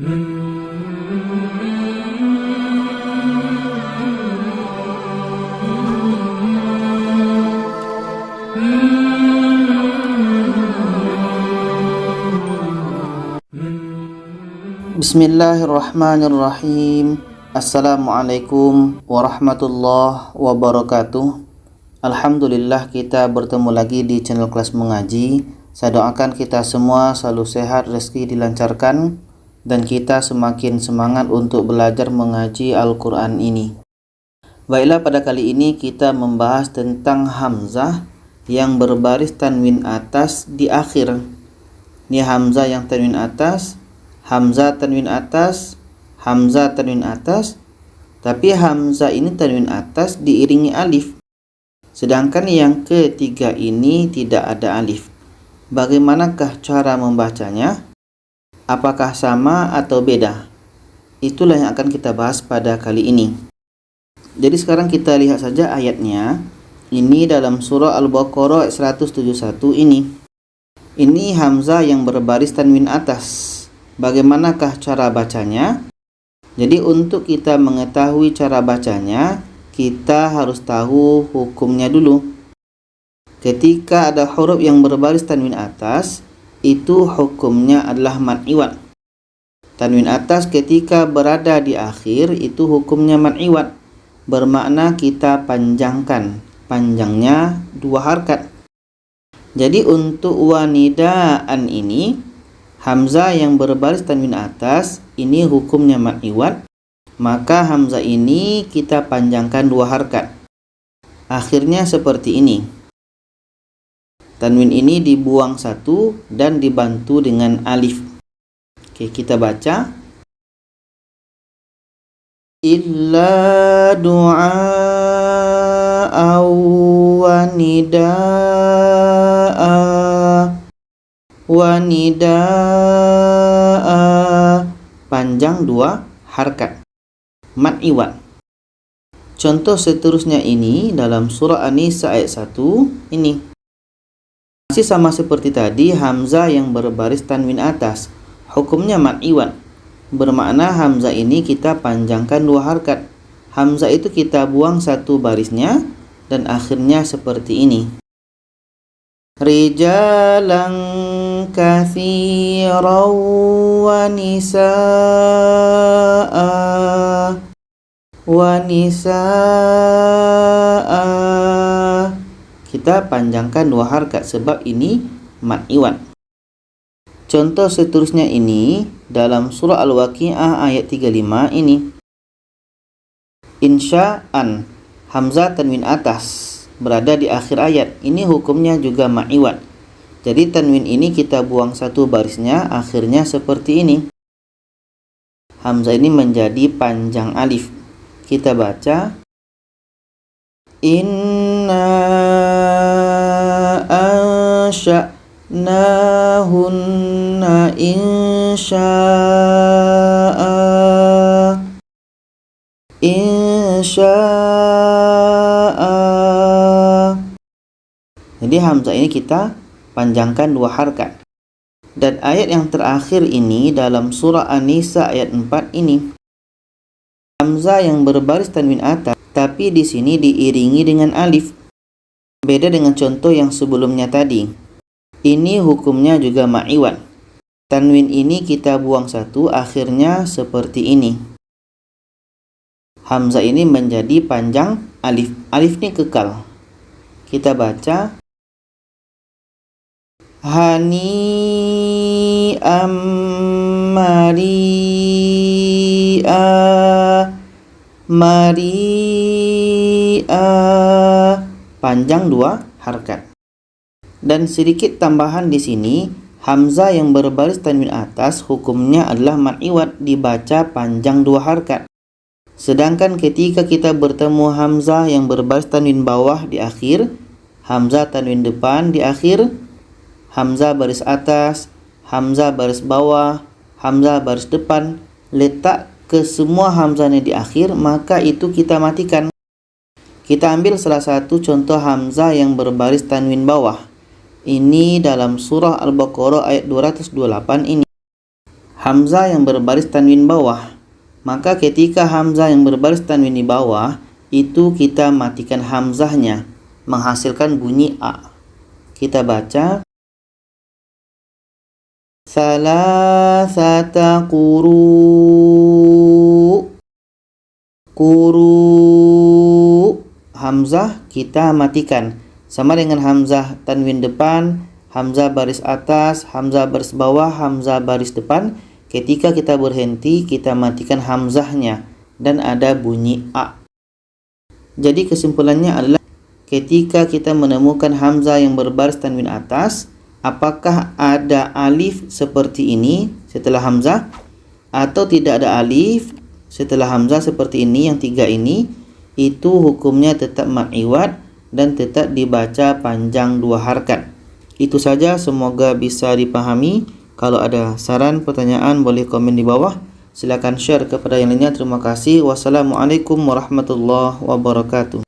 Bismillahirrahmanirrahim. Assalamualaikum warahmatullahi wabarakatuh. Alhamdulillah kita bertemu lagi di channel kelas mengaji. Saya doakan kita semua selalu sehat, rezeki dilancarkan, dan kita semakin semangat untuk belajar mengaji Al-Quran ini. Baiklah, pada kali ini kita membahas tentang hamzah yang berbaris tanwin atas di akhir. Ini hamzah yang tanwin atas, hamzah tanwin atas, hamzah tanwin atas, tapi hamzah ini tanwin atas diiringi alif. Sedangkan yang ketiga ini tidak ada alif. Bagaimanakah cara membacanya? Apakah sama atau beda? Itulah yang akan kita bahas pada kali ini. Jadi sekarang kita lihat saja ayatnya. Ini dalam surah Al-Baqarah 171 ini. Ini hamzah yang berbaris tanwin atas. Bagaimanakah cara bacanya? Jadi untuk kita mengetahui cara bacanya, kita harus tahu hukumnya dulu. Ketika ada huruf yang berbaris tanwin atas, itu hukumnya adalah mad iwad. Tanwin atas ketika berada di akhir, itu hukumnya mad iwad. Bermakna kita panjangkan. Panjangnya 2 harkat. Jadi untuk wanidaan ini, hamzah yang berbaris tanwin atas, ini hukumnya mad iwad. Maka hamzah ini kita panjangkan 2 harkat. Akhirnya seperti ini. Tanwin ini dibuang 1 dan dibantu dengan alif. Oke, kita baca. Illa du'a wa nida'a wa nida'a. Panjang 2 harkat. Mad iwad. Contoh seterusnya ini dalam surah An-Nisa ayat 1 ini. Masih sama seperti tadi, hamzah yang berbaris tanwin atas, hukumnya mad iwad. Bermakna hamzah ini kita panjangkan 2 harkat. Hamzah itu kita buang 1 barisnya dan akhirnya seperti ini. Rijalan katsiran wa nisaa. Kita panjangkan 2 harkat sebab ini mad iwad. Contoh seterusnya ini dalam surah Al-Waqiah ayat 35 ini. Insya'an, hamzah tanwin atas berada di akhir ayat. Ini hukumnya juga mad iwad. Jadi tanwin ini kita buang 1 barisnya, akhirnya seperti ini. Hamzah ini menjadi panjang alif. Kita baca. Inna ansha'nahunna insya'a. Jadi hamzah ini kita panjangkan 2 harkat. Dan ayat yang terakhir ini dalam surah An-Nisa ayat 4 ini. Hamzah yang berbaris tanwin atas, tapi di sini diiringi dengan alif. Beda dengan contoh yang sebelumnya tadi. Ini hukumnya juga mad iwad. Tanwin ini kita buang 1, akhirnya seperti ini. Hamzah ini menjadi panjang alif. Alif ini kekal. Kita baca. Hani'am mari'a. Mari'a. Panjang 2 harkat. Dan sedikit tambahan di sini, hamzah yang berbaris tanwin atas hukumnya adalah mad iwad, dibaca panjang 2 harkat. Sedangkan ketika kita bertemu hamzah yang berbaris tanwin bawah di akhir, hamzah tanwin depan di akhir, hamzah baris atas, hamzah baris bawah, hamzah baris depan, letak ke semua hamzahnya di akhir, maka itu kita matikan. Kita ambil salah satu contoh hamzah yang berbaris tanwin bawah. Ini dalam surah Al-Baqarah ayat 228 ini. hamzah yang berbaris tanwin bawah. Maka ketika hamzah yang berbaris tanwin di bawah, itu kita matikan hamzahnya, menghasilkan bunyi a. Kita baca salasata quru. Hamzah kita matikan, sama dengan hamzah tanwin depan, hamzah baris atas, hamzah baris bawah, hamzah baris depan. Ketika kita berhenti, kita matikan hamzahnya dan ada bunyi a. Jadi kesimpulannya adalah ketika kita menemukan hamzah yang berbaris tanwin atas, apakah ada alif seperti ini setelah hamzah atau tidak ada alif setelah hamzah seperti ini, yang tiga ini, itu hukumnya tetap mad iwad dan tetap dibaca panjang 2 harakat. Itu saja, semoga bisa dipahami. Kalau ada saran, pertanyaan, boleh komen di bawah. Silakan share kepada yang lainnya. Terima kasih. Wassalamualaikum warahmatullahi wabarakatuh.